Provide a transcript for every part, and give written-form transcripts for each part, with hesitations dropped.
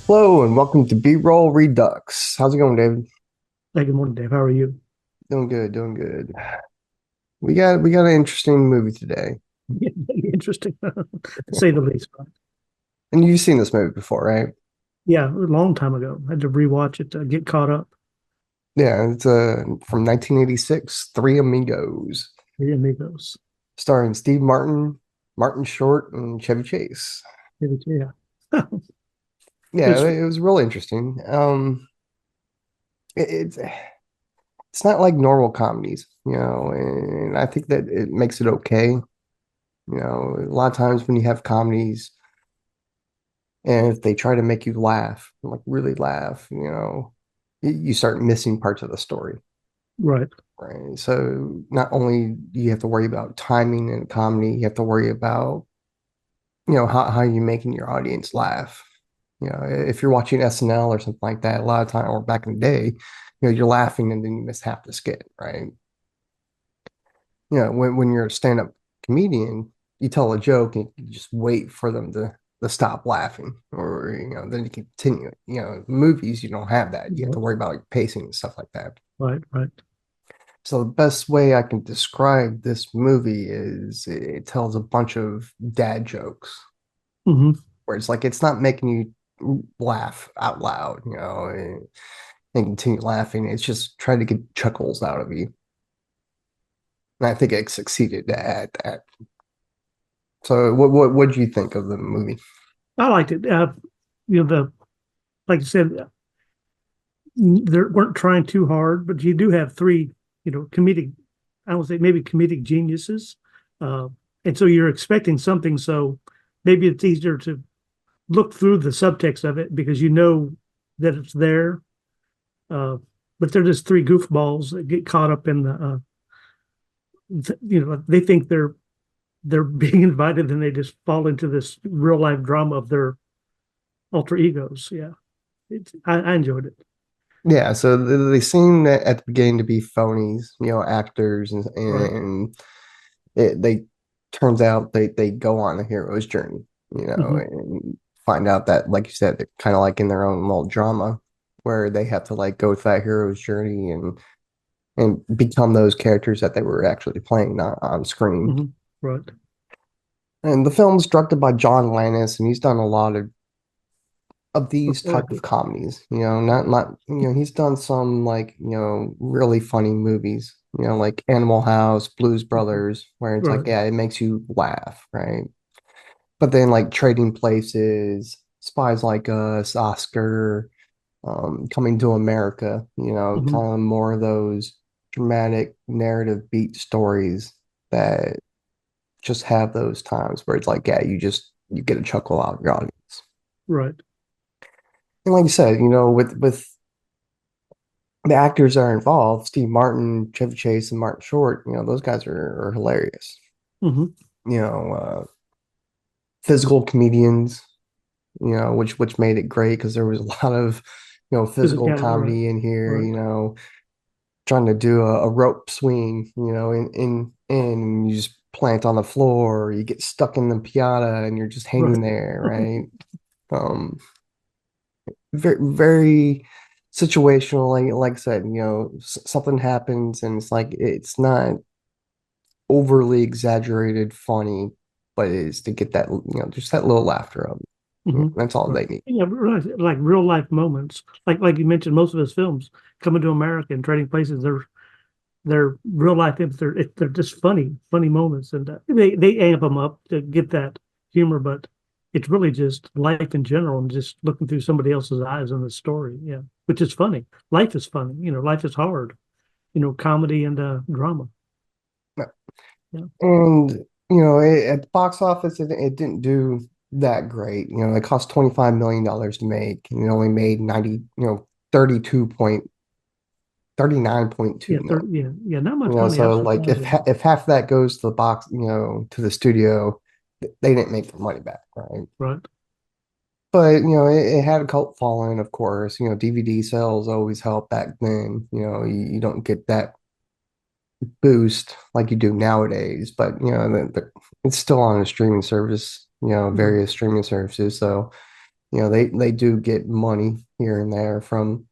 Hello and welcome to Broll Redux. How's it going, David? Hey, good morning, Dave. How are you? Doing good, doing good. We got an interesting movie today. Interesting, to say the least. And you've seen this movie before, right? Yeah, a long time ago. I had to rewatch it to get caught up. Yeah, it's from 1986, Three Amigos, Three Amigos. starring Steve Martin, Martin Short, and Chevy Chase. Yeah. Yeah, It's it was really interesting. It's it's not like normal comedies, and I think that it makes it okay. A lot of times when you have comedies, and if they try to make you laugh, like really laugh, you start missing parts of the story, right. right? So not only do you have to worry about timing and comedy, you have to worry about, how you making your audience laugh. If you're watching SNL or something like that, a lot of time, or back in the day, you're laughing and then you miss half the skit, right? When you're a stand-up comedian, you tell a joke and you just wait for them to stop laughing, or then you continue. Movies, you don't have that. You have to Right. worry about like pacing and stuff like that. Right. Right. So the best way I can describe this movie is it tells a bunch of dad jokes Hmm. where it's like it's not making you laugh out loud, and continue laughing. It's just trying to get chuckles out of you. And I think it succeeded at that. So what do you think of the movie? I liked it. The like you said, they weren't trying too hard, but you do have three, comedic. I would say maybe comedic geniuses, uh, and so you're expecting something. So maybe it's easier to look through the subtext of it because you know that it's there. Uh, but they're just three goofballs that get caught up in they think they're being invited and they just fall into this real life drama of their alter egos. Yeah, I enjoyed it. Yeah, so they seem at the beginning to be phonies, actors, and Right. they turns out they go on a hero's journey, Hmm. and find out that, like you said, they're kind of like in their own little drama where they have to like go through that hero's journey and become those characters that they were actually playing on screen. Hmm. Right. And the film's directed by John Lannis, and he's done a lot of these type of comedies, not he's done some like, really funny movies, like Animal House, Blues Brothers, where it's like, Right. yeah, it makes you laugh, right? But then like Trading Places, Spies Like Us, Oscar, Coming to America, Hmm. kind of more of those dramatic narrative beat stories that just have those times where it's like, yeah, you get a chuckle out of your audience. Right. And like you said, with the actors that are involved, Steve Martin, Chevy Chase, and Martin Short, those guys are hilarious. Hmm. You know, physical comedians, which made it great because there was a lot of, physical Physicality. Right. comedy in here, Right. trying to do a rope swing, and you just plant on the floor, or you get stuck in the piata and you're just hanging Right. there, right? Um, very, very situational. Like I said, something happens and it's like it's not overly exaggerated funny, but it is to get that, just that little laughter of it. Hmm. That's all Right. they need. Yeah, like real life moments. Like you mentioned, most of his films coming to America and Trading Places, they're real life. They're just funny moments, and they amp them up to get that humor. But it's really just life in general, and just looking through somebody else's eyes on the story. Yeah, which is funny. Life is funny. Life is hard. Comedy and drama. Yeah. And at the box office, it didn't do that great. It cost $25 million to make, and it only made 32 point 39.2 Yeah, million. yeah. Not much money. I'm So like surprised if at that. if half of that goes to the box, to the studio, they didn't make the money back, right? Right. But it had a cult following, of course. DVD sales always help back then. You don't get that boost like you do nowadays, but it's still on a streaming service, Right. various streaming services. So they do get money here and there from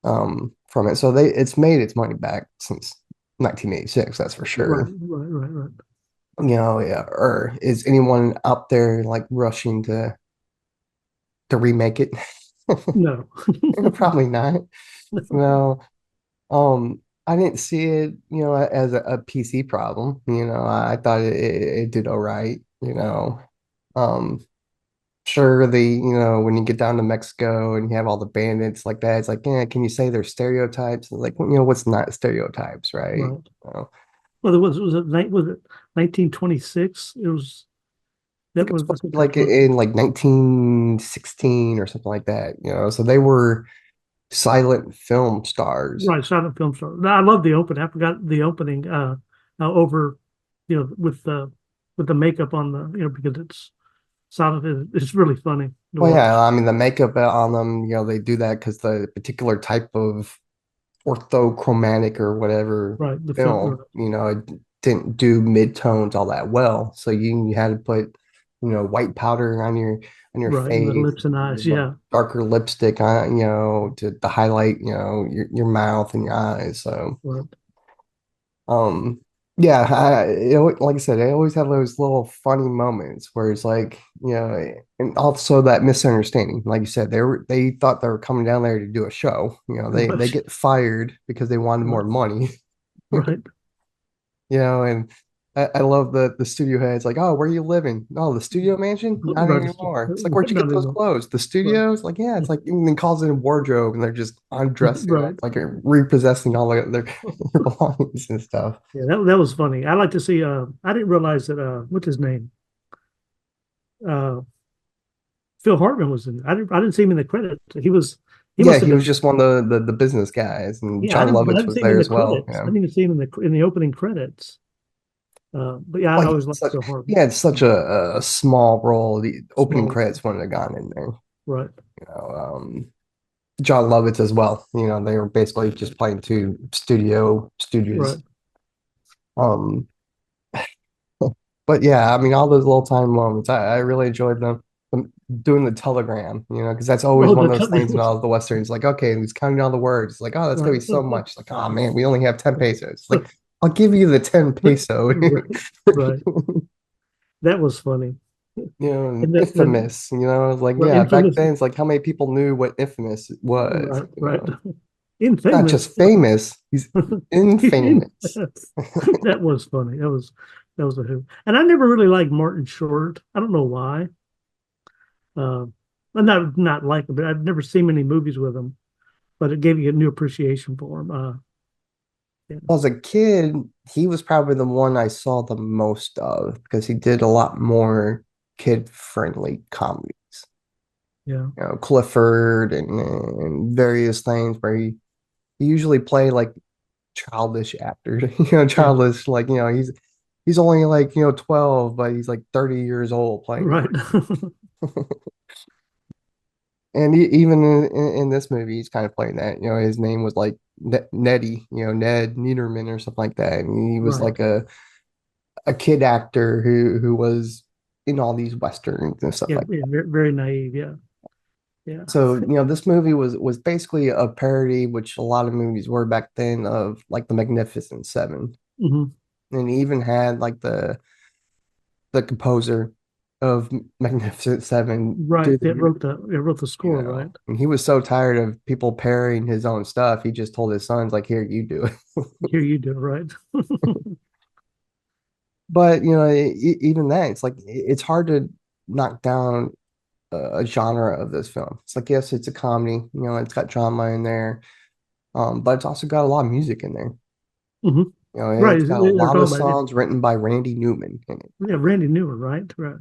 it. So it's made its money back since 1986, that's for Right, sure. right, right, right. Yeah, or is anyone out there like rushing to remake it? No, Probably not. no, No. I didn't see it, as a PC problem. I thought it did all right. Um, sure, when you get down to Mexico and you have all the bandits like that, it's like, yeah, can you say they're stereotypes? Like, what's not stereotypes, right? right. You know, Well, was it 1926? It was I that think it's was supposed that's to what be that like was. in like 1916 or something like that. So they were silent film stars. Right, silent film star. I love the opening. I forgot the opening. Over, with the makeup on the, because it's silent. It's really funny to Well, yeah, watch. I mean the makeup on them, they do that because the particular type of orthochromatic or whatever Right, the film. Right, film, it didn't do midtones all that well. So you had to put, white powder on your right, and the face, lips and eyes. and Yeah, darker lipstick on, to highlight, your mouth and your eyes. So right. um, yeah, like I said, I always have those little funny moments where it's like, and also that misunderstanding. Like you said, they thought they were coming down there to do a show. They Right, get fired because they wanted more right, money. right. And I love the studio heads like, oh, where are you living? Oh, the studio mansion? Not Right, anymore. It's like, where'd you not get those anymore. clothes? The Right, studio? It's like, yeah, it's like, and then calls it a wardrobe and they're just undressing, right. like repossessing all their belongings and stuff. Yeah, that was funny. I like to see. I didn't realize that. What's his name? Uh, Phil Hartman was in. I didn't see him in the credits. He Yeah, must have he was been. just one of the business guys, and Yeah, I John didn't, but I Lovitz didn't was see him in there the as well. credits. I Yeah. didn't even see him in the opening credits. But yeah, I Well, always liked Phil he Hartman. had such a small role. The opening Small, credits wouldn't have gone in there. right, You know, John Lovitz as well. They were basically just playing two right. studios. Um, but yeah, I mean, all those little time moments, I really enjoyed them doing the telegram. Because that's always Oh, one the of those company things in was all the westerns. Like, okay, he's counting all the words. Like, oh, that's gonna right. be so much. Like, oh man, we only have 10 pesos. Like, I'll give you the 10 peso. Right, right. That was funny. And And then infamous, like, well, yeah, back infamous. then it's like how many people knew what infamous was, Right, right. not Infamous. just famous, he's infamous. That was funny. That was a hoot. And I never really liked Martin Short. I don't know why. Uh, I'm not like him, but I've never seen many movies with him. But it gave you a new appreciation for him. Yeah. As a kid, he was probably the one I saw the most of because he did a lot more kid-friendly comedies. Yeah. Clifford and various things where he usually played like childish actors, Yeah. childish, like, he's only like, 12, but he's like 30 years old playing Right. And even in this movie, he's kind of playing that. His name was like Nettie, Ned Niederman or something like that. And he was Right. like a kid actor who was in all these westerns and stuff Yeah. like Yeah, that. very, very naive. Yeah. Yeah. So, this movie was basically a parody, which a lot of movies were back then, of like the Magnificent Seven. Hmm. And he even had like the composer of Magnificent Seven Right. do the It wrote the score, right? And he was so tired of people parrying his own stuff, he just told his sons, like, here, you do it. Here you do, right? But, even that, it's like, it's hard to knock down a genre of this film. It's like, yes, it's a comedy, it's got drama in there, but it's also got a lot of music in there. Hmm. Right. It's got a They're lot talking of about it. songs written by Randy Newman in it. Yeah, Randy Newman, right? Right.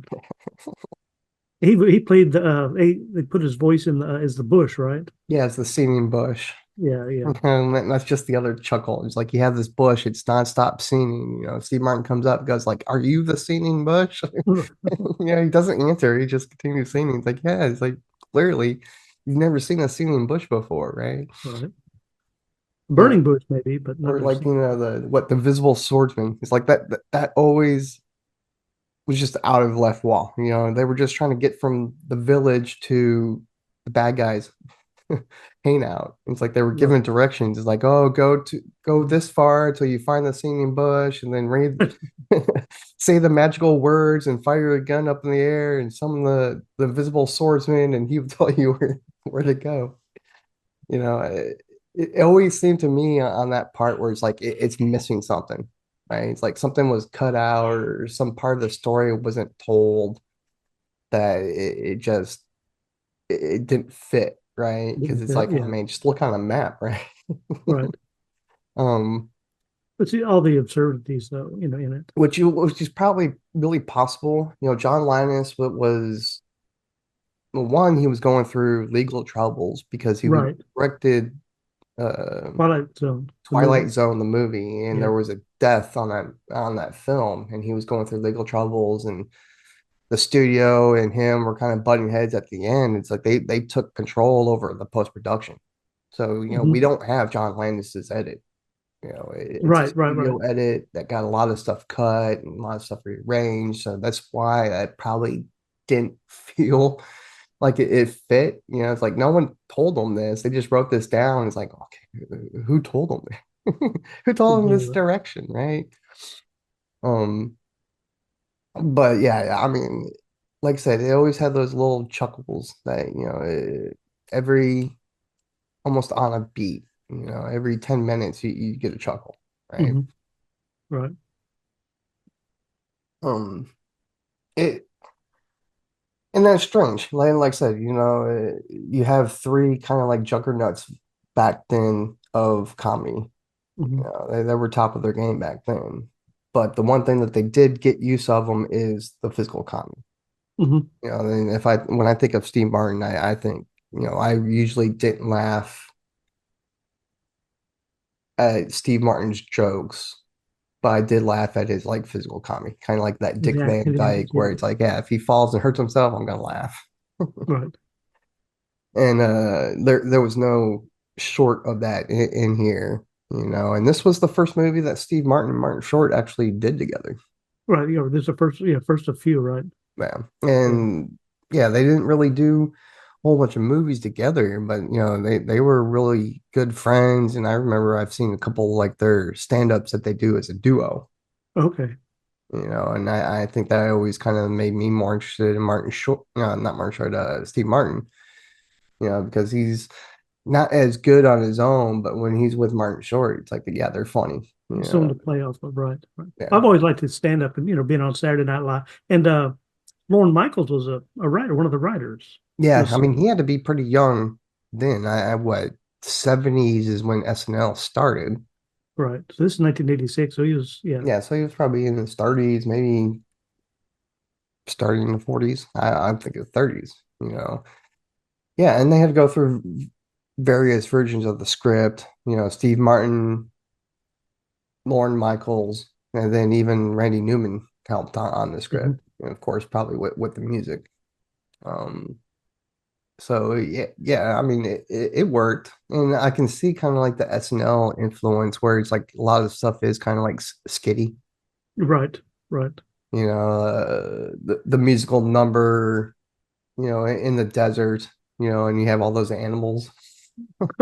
He played they put his voice in as the Bush, right? Yeah, it's the singing bush. Yeah, yeah. And that's just the other chuckle. It's like you have this bush, it's nonstop singing. Steve Martin comes up, goes like, "Are you the singing bush?" He doesn't answer. He just continues singing. It's like, yeah, it's like clearly you've never seen a singing bush before, right? Right. Yeah. Burning Bush, maybe, but not Or their like, scene. the Invisible Swordsman. It's like that always was just out of left wall. You know, they were just trying to get from the village to the bad guys hangout. It's like they were Right. given directions. It's like, oh, go this far until you find the singing bush, and then read, say the magical words and fire a gun up in the air, and summon the invisible swordsman, and he would tell you where to go. You know, it always seemed to me on that part where it's like it's missing something, right? It's like something was cut out or some part of the story wasn't told that it just it didn't fit, right? Because Didn't it's fit. like, I Yeah. mean, just look on a map, right? Right. Um, But see all the absurdities though, in it. which is probably really possible. You know, John Linus was well, one, he was going through legal troubles because he Right. directed uh, Twilight Zone, the Twilight movie. Zone, the movie, and Yeah. there was a death on that film, and he was going through legal troubles, and the studio and him were kind of butting heads at the end. It's like they took control over the post production. So, you know, we Hmm. don't have John Landis's edit. You know, it's a Right. Right. studio Right. edit that got a lot of stuff cut and a lot of stuff rearranged. So that's why I probably didn't feel like it fit. You know, it's like no one told them this. They just wrote this down. It's like, okay, who told them? Who told them this Exactly. direction, right? Um, but yeah, I mean, like I said, it always had those little chuckles that, you know, every almost on a beat, you know, every 10 minutes you get a chuckle, right? Hmm. Right. Um, it and that's strange. Like I said, you know, you have three kind of like juggernauts back then of comedy. You Hmm. know, they were top of their game back then. But the one thing that they did get use of them is the physical comedy. Hmm. You know, and if I when I think of Steve Martin, I think, you know, I usually didn't laugh at Steve Martin's jokes, but I did laugh at his like physical comedy, kind of like that His Dick Van acting. Dyke, where Yeah. it's like, yeah, if he falls and hurts himself, I'm gonna laugh. Right. And there was no short of that in here, you know. And this was the first movie that Steve Martin and Martin Short actually did together. Right. Yeah. This is the first. Yeah. First of few. Right. Yeah. Yeah. And yeah, they didn't really do a whole bunch of movies together, but you know, they were really good friends. And I remember I've seen a couple like their stand-ups that they do as a duo, Okay. you know, and I think that always kind of made me more interested in Martin Short, not Martin Short, Steve Martin, you know, because he's not as good on his own, but when he's with Martin Short, it's like, yeah, they're funny, you Someone know. to play off of. Right. Right. Yeah. I've always liked his stand up and being on Saturday Night Live. And Lorne Michaels was a writer, one of the writers. Yeah, I Was mean, he had to be pretty young then. I what, 70s is when SNL started. right. So this is 1986. So he was, yeah. Yeah, so he was probably in his 30s, maybe starting in the 40s. I'm thinking 30s, you know. Yeah, and they had to go through various versions of the script, you know, Steve Martin, Lorne Michaels, and then even Randy Newman helped on the Mhm. script. And of course, probably with the music. Um, so yeah, yeah, I mean, it worked, and I can see kind of like the SNL influence, where it's like a lot of stuff is kind of like skitty, Right. Right. you know, the musical number, you know, in the desert, you know, and you have all those animals,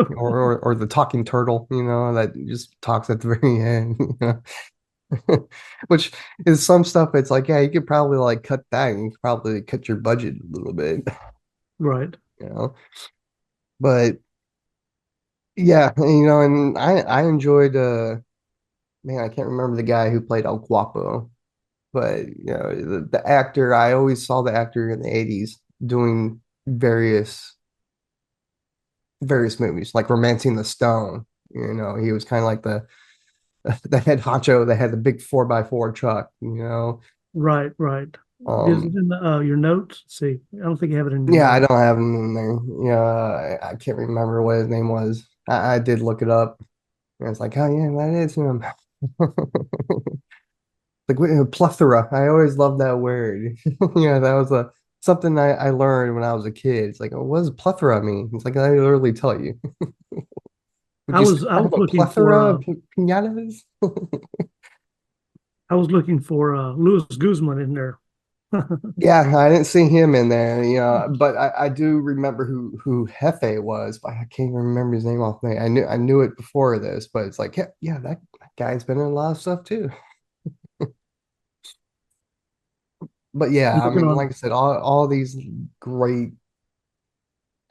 or the talking turtle, you know, that just talks at the very end, you know, which is some stuff. It's like, yeah, you could probably like cut that, and you could probably cut your budget a little bit, Right. you know, but. Yeah, you know, and I enjoyed man, I can't remember the guy who played El Guapo, but you know, the actor, I always saw the actor in the 80s doing various movies, like Romancing the Stone. You know, he was kind of like the the head honcho that had the big 4x4 truck, you know. Right. Right. Is it Um in your notes? Let's see, I don't think you have it in your yeah, I notes. don't have him in there. Yeah, I can't remember what his name was. I did look it up. And it's like, oh yeah, that is him. Like plethora. I always loved that word. Yeah, that was a something I learned when I was a kid. It's like, oh, what does plethora mean? It's like I literally tell you. Would you say I I was have a looking for plethora of pinatas? I was looking for Louis Guzman in there. Yeah, I didn't see him in there, but I do remember who Hefe was, but I can't remember his name off the name. I knew it before this, but it's like, yeah, yeah, that guy's been in a lot of stuff too. But I'm yeah, I working mean, like on I said, all these great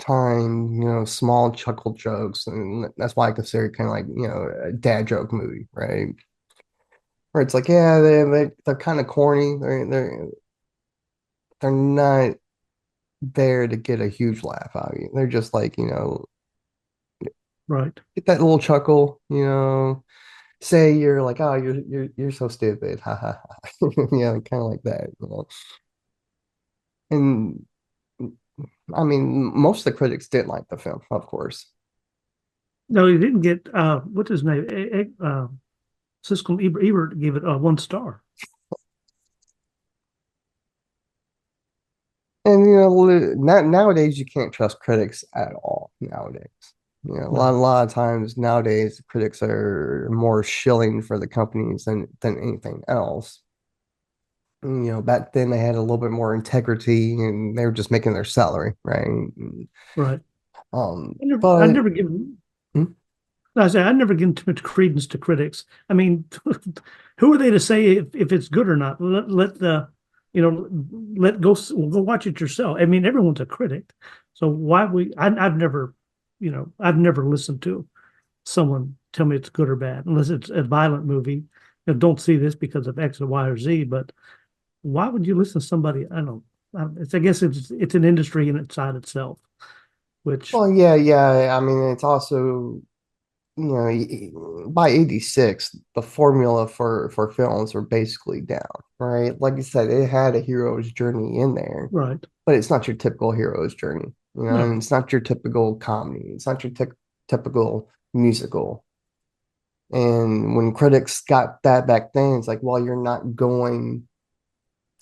time, small chuckle jokes, and that's why I consider it kind of like, a dad joke movie, right? Where it's like, yeah, they're kind of corny. They're not there to get a huge laugh out of you. They're just like, right. get that little chuckle, say you're like, oh, you're so stupid, ha ha ha, yeah, kind of like that. And I mean, most of the critics did like the film, of course. No, he didn't get what's his name? Siskel and Ebert gave it 1 star. And nowadays you can't trust critics at all nowadays. A No, lot of times nowadays critics are more shilling for the companies than anything else. Back then they had a little bit more integrity and they were just making their salary, right? right. I But never given. hmm? I say I never given too much credence to critics. I mean, who are they to say if it's good or not? Let the, let go watch it yourself. I mean, everyone's a critic, so why we? I've never, I've never listened to someone tell me it's good or bad unless it's a violent movie. Don't see this because of X or Y or Z. But why would you listen to somebody? I don't. I guess it's an industry in inside itself, which Well, yeah, yeah. I mean, it's also, by 86, the formula for films were basically down, right? Like you said, it had a hero's journey in there, right? but it's not your typical hero's journey, and No, it's not your typical comedy. It's not your typical musical. And when critics got that back then, it's like, well, you're not going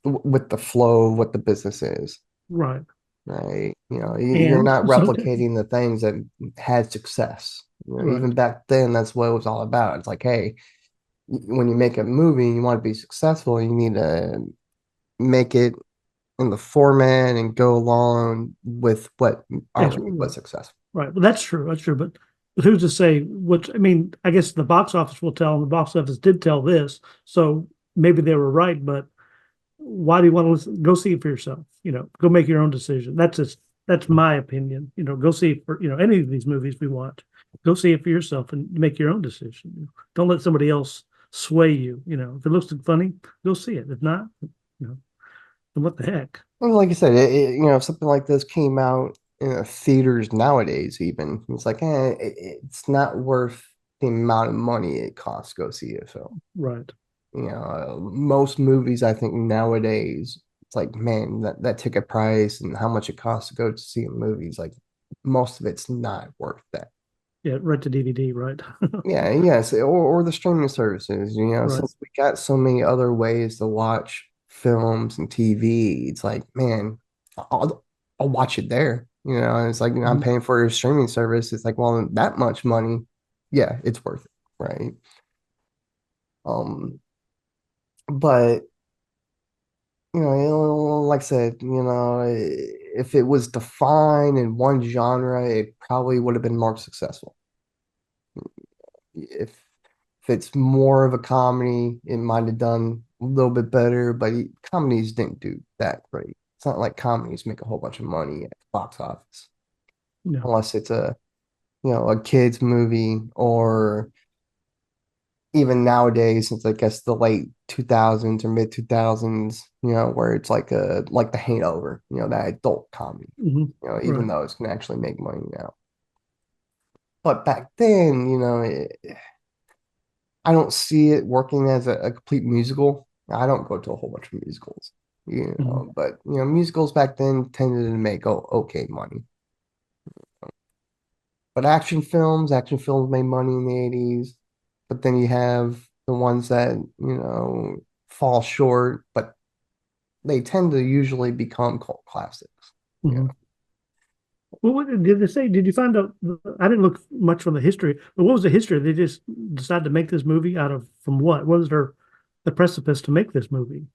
with the flow of what the business is, right. right? You're And not so, replicating the things that had success. right. Even back then, that's what it was all about. It's like, hey, when you make a movie, you want to be successful, you need to make it in the format and go along with what already was successful. Right. Well, that's true. That's true. But who's to say what? I mean, I guess the box office will tell, and the box office did tell this. So maybe they were right. But why do you want to listen? Go see it for yourself. Go make your own decision. That's my opinion. Go see it for any of these movies we watch. Go see it for yourself and make your own decision. Don't let somebody else sway you. If it looks funny, go see it. If not, then what the heck? And like I said, if something like this came out in the theaters nowadays, even it's like, it's not worth the amount of money it costs to go see a film. Right. Most movies, I think nowadays, it's like, man, that ticket price and how much it costs to go to see a movie is like, most of it's not worth that. Yeah. Right to DVD. Right. Yeah, yes, or the streaming services, Right. since we got so many other ways to watch films and TV, it's like, man, I'll watch it there. And it's like, I'm Mhm. paying for a streaming service. It's like, well, that much money, yeah, it's worth it, right? Um, but like I said, if it was defined in one genre, it probably would have been more successful. If it's more of a comedy, it might have done a little bit better, but comedies didn't do that great. It's not like comedies make a whole bunch of money at the box office, No. unless it's a kids movie, or even nowadays, since I guess the late 2000s or mid 2000s, where it's like The Hangover, that adult comedy, Hmm. even Right. though it's can actually make money now. But back then, I don't see it working as a complete musical. I don't go to a whole bunch of musicals, Hmm. but musicals back then tended to make okay money. But action films made money in the 80s. But then you have the ones that, fall short, but they tend to usually become cult classics. Yeah. Hmm. Well, what did they say? Did you find out? I didn't look much from the history, but what was the history? They just decided to make this movie out of from what? What was the precipice to make this movie?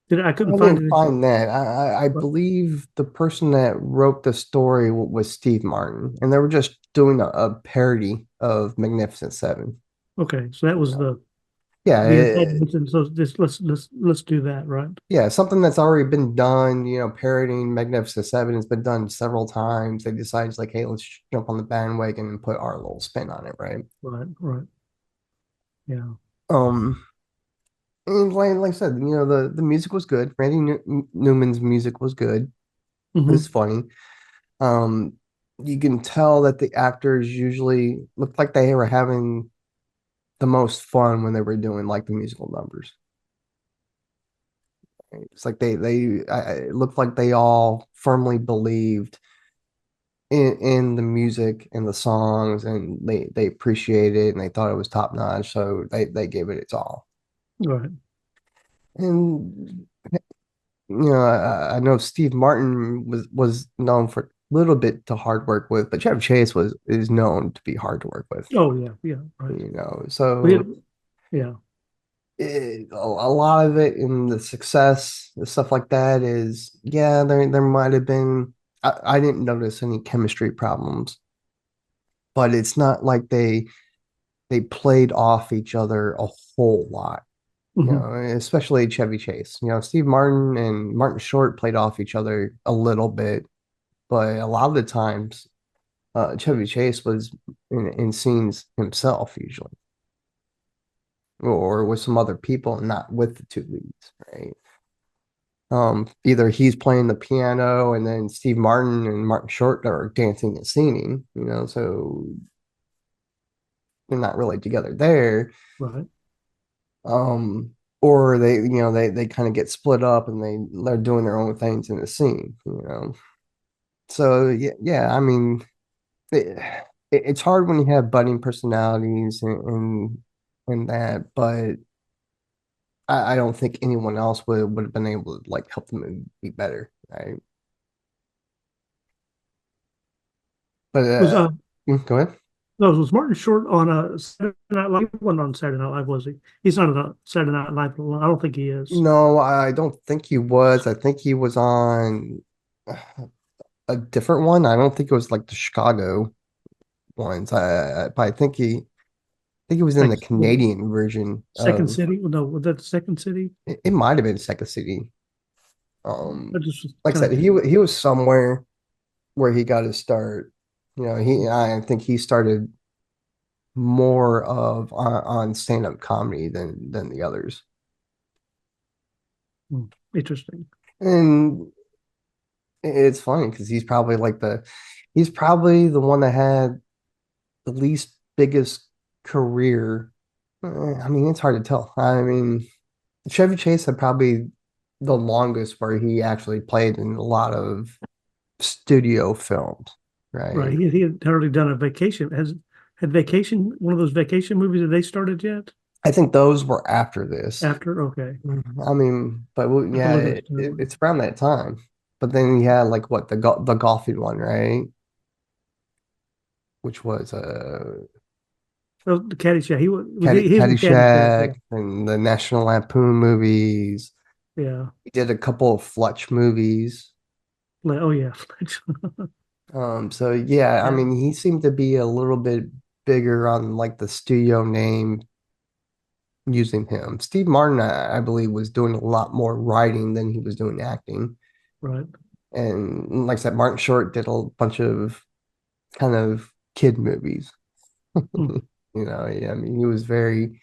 I couldn't I find didn't anything. find that. I But, believe the person that wrote the story was Steve Martin, and they were just doing a parody of Magnificent Seven. okay, so that You was know? Yeah, the antagonist. So just let's do that, right? yeah, something that's already been done. Parodying Magnificent Seven has been done several times. They decided like, hey, let's jump on the bandwagon and put our little spin on it, right? Right, right. Yeah. Um, and like I said, the music was good. Newman's music was good. It was Hmm. funny. Um, you can tell that the actors usually looked like they were having the most fun when they were doing like the musical numbers. It's like it looked like they all firmly believed in the music and the songs, and they appreciated it and they thought it was top notch, so they gave it its all. Right. And I know Steve Martin was known for a little bit to hard work with, but Chevy Chase was is known to be hard to work with. Oh yeah, yeah, right. We So had, yeah. a lot of it in the success, the stuff like that is, yeah, there might have been. I didn't notice any chemistry problems, but it's not like they played off each other a whole lot. Hmm. Especially Chevy Chase. Steve Martin and Martin Short played off each other a little bit, but a lot of the times, Chevy Chase was in scenes himself usually, or with some other people, not with the two leads, right? Either he's playing the piano and then Steve Martin and Martin Short are dancing and singing, so they're not really together there. Right. Um, or they kind of get split up and they're doing their own things in the scene. So yeah, I mean, it, it's hard when you have budding personalities and that, but I don't think anyone else would have been able to like help the movie be better, right? But Was go ahead. no, was Martin Short on a Saturday Night Live? He wasn't on Saturday Night Live, was he? He's not on a Saturday Night Live. I don't think he is. No, I don't think he was. I think he was on a different one. I don't think it was like the Chicago ones. But I think he was in Like the Canadian version Second of City? No, was that Second City? it might have been Second City. I just was Like I kind of said, he was somewhere where he got his start. I think he started more of on stand-up comedy than the others. interesting. And it's funny because he's probably the one that had the least biggest career. I mean, it's hard to tell. I mean, Chevy Chase had probably the longest where he actually played in a lot of studio films, Right. right? He had already done a vacation. Had vacation one of those vacation movies that they started yet? I think those were after this. After? Okay. I mean, but I have to yeah, look at the it's around that time. But then you had like what the golfing one, right? Which was oh, the Caddyshack. He was in Caddyshack. Yeah. Caddyshack and the National Lampoon movies. Yeah. He did a couple of Fletch movies. Like, oh yeah. So yeah, I Yeah. mean, he seemed to be a little bit bigger on like the studio name using him. Steve Martin, I believe, was doing a lot more writing than he was doing acting. Right. And like I said, Martin Short did a bunch of kind of kid movies. Hmm. Yeah, I mean, he was very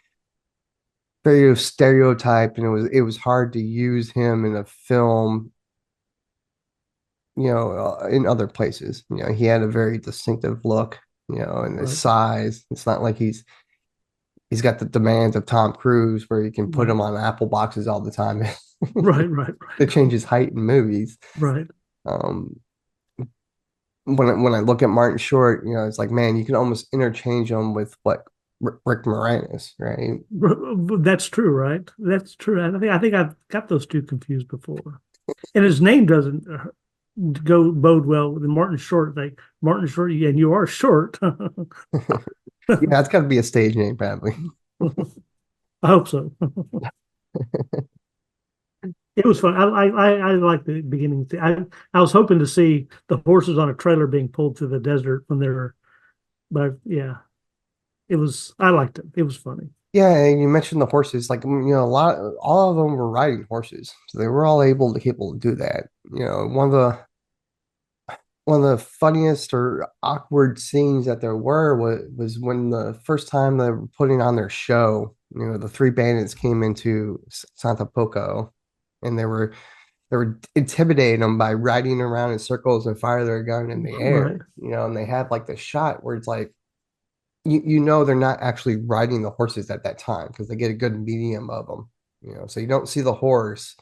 stereotyped, and it was hard to use him in a film, in other places. He had a very distinctive look, and his Right. size. It's not like he's got the demands of Tom Cruise where you can put Right. him on Apple boxes all the time Right. Right. to Right. change his height in movies. Right. Um, when I look at Martin Short, it's like, man, you can almost interchange him with what Rick Moranis, right? That's true, right? That's true. I think I've got those two confused before. And his name doesn't go bode well with Martin Short. Like Martin Short, and you are short. Yeah, it's got to be a stage name, probably. I hope so. It was fun. I like the beginning. I was hoping to see the horses on a trailer being pulled through the desert when they were, but yeah, it was. I liked it. It was funny. Yeah, and you mentioned the horses, like a lot, all of them were riding horses, so they were all able to do that. One of the funniest or awkward scenes that there was when the first time they were putting on their show. The three bandits came into Santa Poco, and they were intimidating them by riding around in circles and fire their gun in the Right, air. And they had like the shot where it's like they're not actually riding the horses at that time because they get a good medium of them. So you don't see the horse,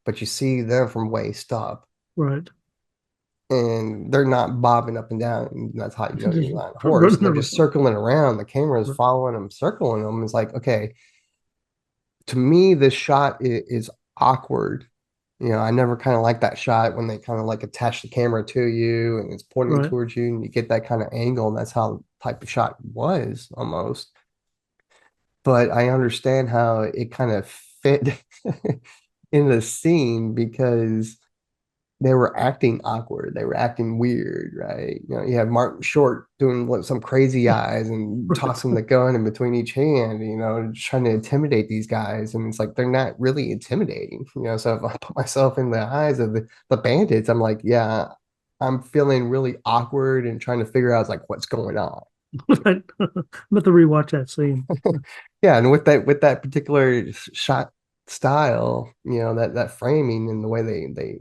but you see them from waist up, right. and they're not bobbing up and down. And that's how you know Just you're on a horse. running They're just around. circling around. The camera is Right, following them, circling them. It's like, okay, to me, this shot is awkward. I never kind of like that shot when they kind of like attach the camera to you and it's pointing right, towards you and you get that kind of angle. And that's how the type of shot was almost. But I understand how it kind of fit in the scene because they were acting awkward. They were acting weird, right? You have Martin Short doing some crazy eyes and right. tossing the gun in between each hand, trying to intimidate these guys. And it's like they're not really intimidating. So if I put myself in the eyes of the bandits, I'm like, yeah, I'm feeling really awkward and trying to figure out like what's going on. Right. I'm about to rewatch that scene. Yeah, and with that particular shot style, that framing and the way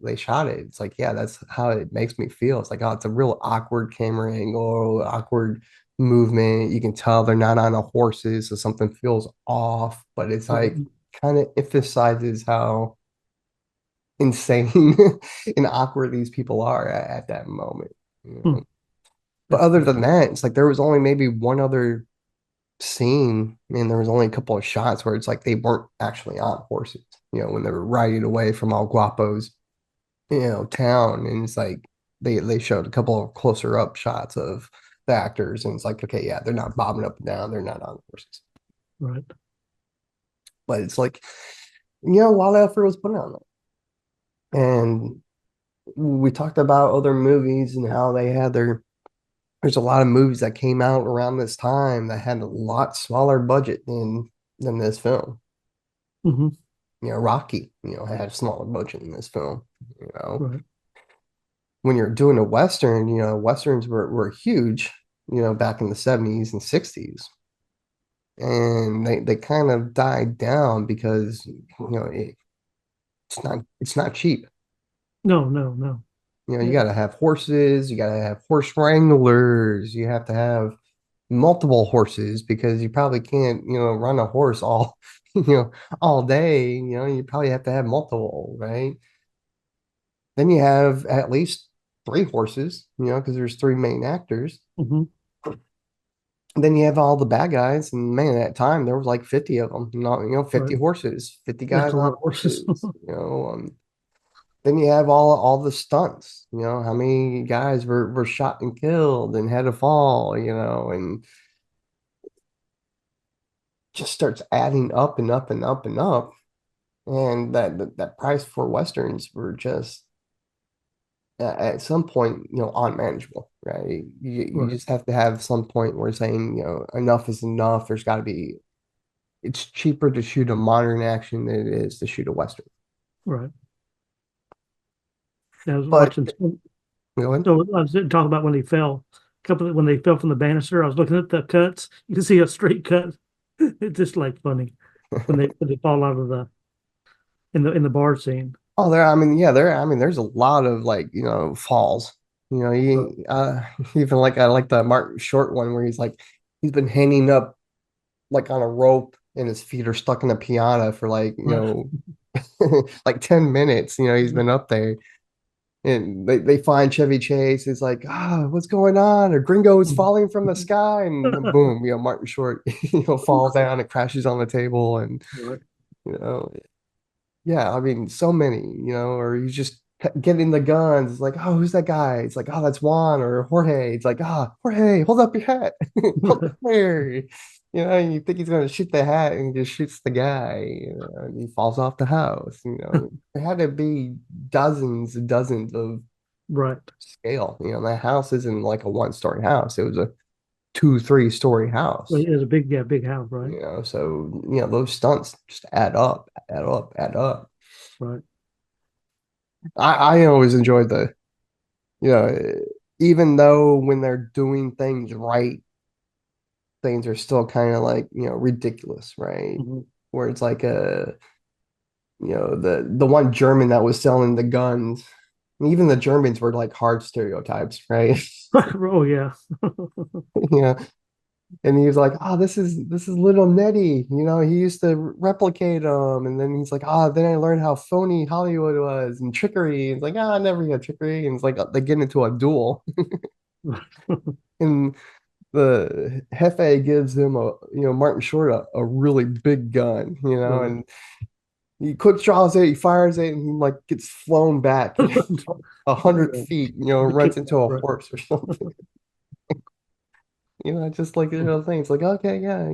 they shot it, it's like, yeah, that's how it makes me feel. It's like, oh, it's a real awkward camera angle, awkward movement. You can tell they're not on a horses, so something feels off, but it's like Right. kind of emphasizes how insane and awkward these people are at that moment. you Hmm. know. But That's other good. than that, it's like there was only maybe one other scene, and there was only a couple of shots where it's like they weren't actually on horses, when they were riding away from Al Guapo's, town. And it's like they showed a couple of closer up shots of the actors, and it's like, okay, yeah, they're not bobbing up and down, they're not on horses. Right. But it's like, a lot of effort was put on it. And we talked about other movies and how they had there's a lot of movies that came out around this time that had a lot smaller budget than this film. Hmm. Rocky, had a smaller budget in this film. You know, Right. when you're doing a Western, Westerns were huge, back in the 70s and 60s. And they kind of died down because, it's not cheap. No, no, no. You Yeah. got to have horses, you got to have horse wranglers, you have to have multiple horses because you probably can't, run a horse all, all day. You probably have to have multiple, right? Then you have at least three horses, because there's three main actors. Hmm. And then you have all the bad guys, and man, at that time there was like 50 of them, 50 Right. horses, 50 That's guys a lot on of horses. horses. Then you have all the stunts. How many guys were shot and killed and had to fall, and just starts adding up and up and up and up. And that price for westerns were just at some point, unmanageable, right? You Right. just have to have some point where saying, enough is enough. There's got to be, it's cheaper to shoot a modern action than it is to shoot a western. Right. I was But watching. go ahead. So I was talking about when they fell. Couple when they fell from the banister. I was looking at the cuts. You can see a straight cut. It's just like funny when they fall out of the in the bar scene. Oh, there. I mean, yeah, there. I mean, there's a lot of like, falls. Right. Even like I like the Martin Short one where he's been hanging up like on a rope and his feet are stuck in the piano for like, Right. like 10 minutes. He's been up there. And they find Chevy Chase. It's like, what's going on? A gringo is falling from the sky, and then boom, Martin Short, falls down and crashes on the table, and Right. you know, yeah, I mean, so many, or he's just getting the guns. It's like, oh, who's that guy? It's like, oh, that's Juan or Jorge. It's like, Jorge, hold up your hat, hold up here. You think he's gonna shoot the hat and he just shoots the guy, and he falls off the house. There had to be dozens and dozens of Right. scale. That house isn't like a one-story house. It was a two, three-story Well, house. it was a big, yeah, big house, right? So those stunts just add up, add up, add up. Right. I always enjoyed you know, even though when they're doing things right, things are still kind of like, ridiculous, right? Hmm. Where it's like the one German that was selling the guns, and even the Germans were like hard stereotypes, right? Oh yeah. you know, and he was like, "Oh, this is little Nettie. He used to replicate them." And then he's like, "Ah, then I learned how phony Hollywood was and trickery." And it's like, "Ah, I never had trickery." And it's like they get into a duel, and the Hefe gives him Martin Short a really big gun, Right. and he quick draws it, he fires it, and he like gets flown back 100 feet, runs Kick into back, a right. horse or something. Just like things like, okay, yeah,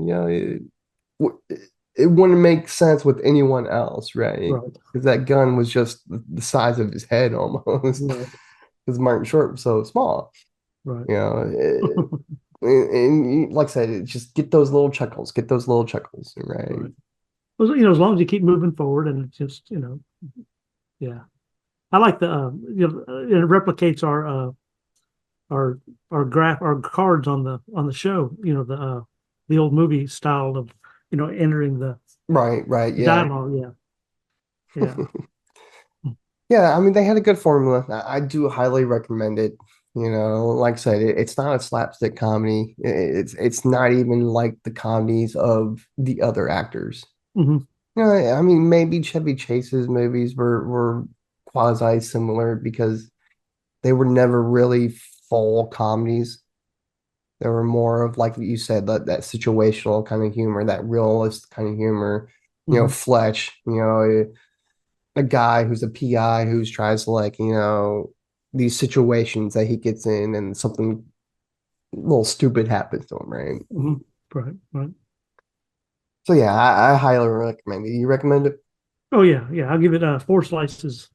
it wouldn't make sense with anyone else, right? Right. Because that gun was just the size of his head almost, Right. because Martin Short was so small, Right. you know. And like I said, just get those little chuckles, right? Right. Well, as long as you keep moving forward and it's just, yeah. I like it replicates our our cards on the show, the old movie style of, entering the Right, right, yeah. dialogue. Yeah. Yeah. Yeah, I mean, they had a good formula. I do highly recommend it. Like I said, it's not a slapstick comedy. It's not even like the comedies of the other actors. Hmm. I mean, maybe Chevy Chase's movies were quasi similar because they were never really full comedies. They were more of like you said, that situational kind of humor, that realist kind of humor. Hmm. Fletch, a guy who's a PI who's tries to like, these situations that he gets in and something a little stupid happens to him, right? Hmm. Right. Right. So yeah, I highly recommend it. You recommend it? Oh yeah. Yeah. I'll give it four slices.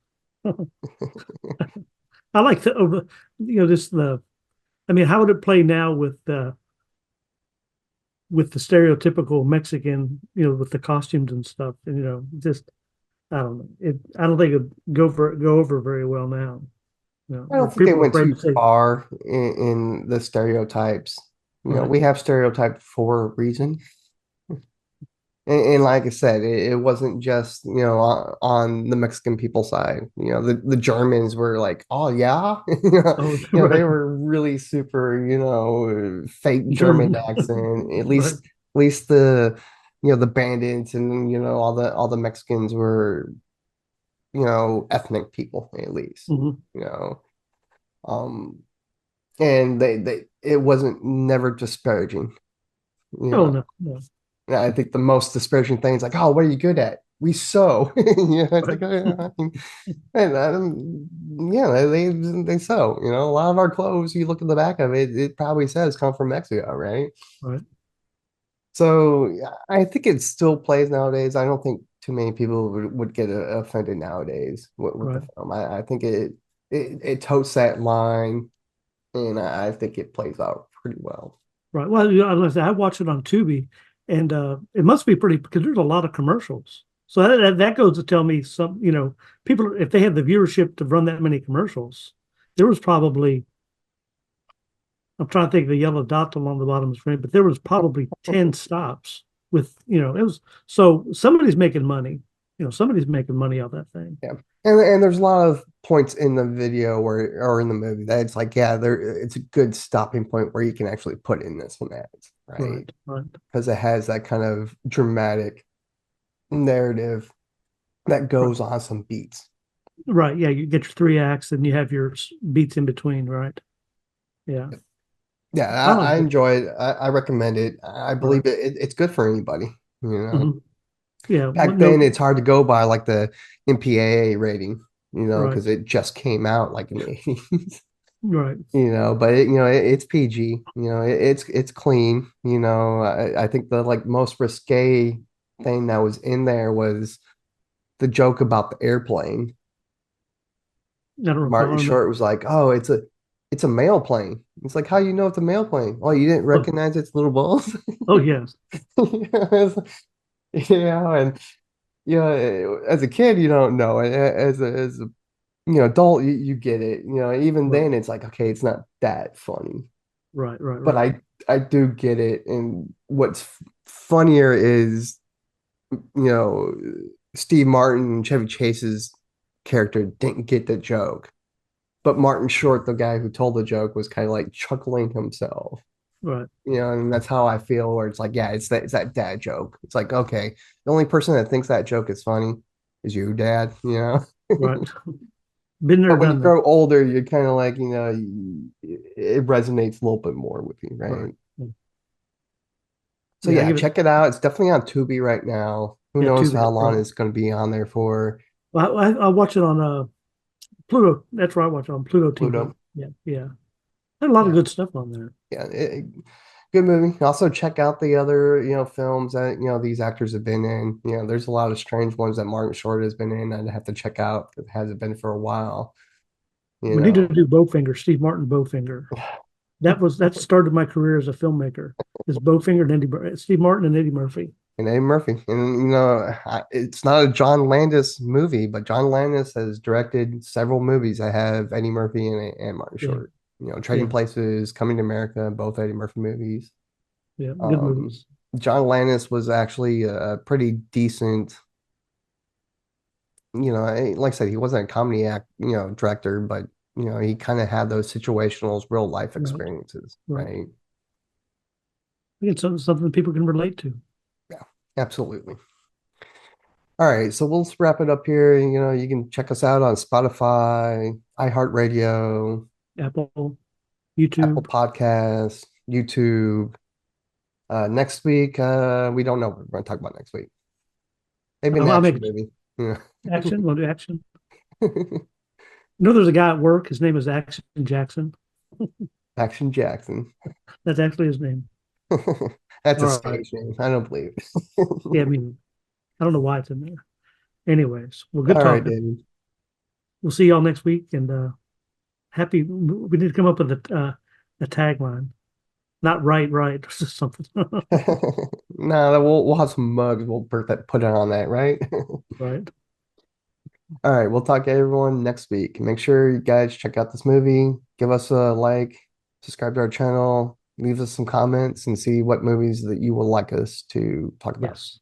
I like this I mean, how would it play now with the stereotypical Mexican, with the costumes and stuff, and just I don't know. I don't think it'd go over very well now. I don't think they People are went afraid too to say, far in the stereotypes. right, We have stereotypes for a reason. And like I said, it wasn't just, on the Mexican people side. The Germans were like, oh yeah. oh, They right, were really super, fake German German, accent. At right, least the bandits and all the Mexicans were, ethnic people at least. hmm. You know. Um and they it wasn't never disparaging, you Oh know. no, no, Yeah, I think the most disparaging thing is like, oh, what are you good at? We sew. It's right, like, I mean, and yeah, they sew. A lot of our clothes, you look at the back of it, it probably says come from Mexico, right? right, So yeah, I think it still plays nowadays. I don't think too many people would get offended nowadays with the right, film. I think it totes that line, and I think it plays out pretty well. right. Well, like I said, I watched it on Tubi, and it must be pretty because there's a lot of commercials. So that goes to tell me some, people if they had the viewership to run that many commercials, there was probably I'm trying to think of the yellow dot along the bottom of the screen, but there was probably 10 stops with, it was so somebody's making money. Somebody's making money off that thing. Yeah. And there's a lot of points in the video or in the movie that it's like, yeah, it's a good stopping point where you can actually put in this one ads, right? Right, right, Because it has that kind of dramatic narrative that right, goes on some beats. right. Yeah, you get your three acts and you have your beats in between, right? Yeah. Yeah, I I like it. enjoy it. I recommend it. I Right. believe it's good for anybody. Hmm. Yeah. Back No, then, it's hard to go by like the MPAA rating, right. because it just came out like in the 80s. Right. But it's PG, it's clean, I think the like most risque thing that was in there was the joke about the airplane. I don't recall. I Martin don't remember. Short was like, "Oh, it's a mail plane." It's like, "How you know it's a mail plane? Oh, you didn't Oh, recognize its little balls?" oh yes. And as a kid, you don't know. As a adult, you get it. Even Right. then, it's like, okay, it's not that funny, Right. Right. but Right. I do get it. And what's funnier is, Steve Martin and Chevy Chase's character didn't get the joke. But Martin Short, the guy who told the joke, was kind of like chuckling himself. Right. And that's how I feel. Where it's like, yeah, it's that dad joke. It's like, okay, the only person that thinks that joke is funny is you, Dad. Right. Been there, But when you done that. grow older, you're kind of like, it resonates a little bit more with you, Right. right? So Yeah, I yeah, give it. check it out. It's definitely on Tubi right now. Who Yeah, knows Tubi. how That's long right. it's going to be on there for? Well, I watch it on Pluto. That's where I watch it on Pluto TV. Pluto. Yeah, yeah. Had a lot of Yeah, good stuff on there. yeah. Good movie. Also check out the other, films that, these actors have been in. There's a lot of strange ones that Martin Short has been in. I'd have to check out. It hasn't been for a while, you We need to know. do Bowfinger, Steve Martin Bowfinger. That started my career as a filmmaker. Is Bowfinger and Steve Martin and Eddie Murphy. And Eddie Murphy. And it's not a John Landis movie, but John Landis has directed several movies that have Eddie Murphy and Martin Yeah, Short. Trading yeah, Places, Coming to America, both Eddie Murphy movies. yeah. Good Um, movies. John Landis was actually a pretty decent, like I said, he wasn't a comedy director, but he kind of had those situational real life Right, experiences, right. right? I think it's something people can relate to. Yeah, absolutely. All right, so we'll wrap it up here. You can check us out on Spotify, iHeartRadio, Apple, Apple YouTube. Podcasts, YouTube. Next week, we don't know what we're going to talk about next week. Maybe an I'll action make movie. Yeah. action. Want to do action? There's a guy at work. His name is Action Jackson. Action Jackson. That's actually his name. That's a All right. stage name. I don't believe it. Yeah, I mean, I don't know why it's in there. Anyways, well, good All right, talking. David. We'll see y'all next week. And happy. We need to come up with a tagline. Not right, right, or something. No, we'll have some mugs. We'll put it on that, right? Right. All right, we'll talk to everyone next week. Make sure you guys check out this movie. Give us a like, subscribe to our channel, leave us some comments, and see what movies that you would like us to talk about. Yes.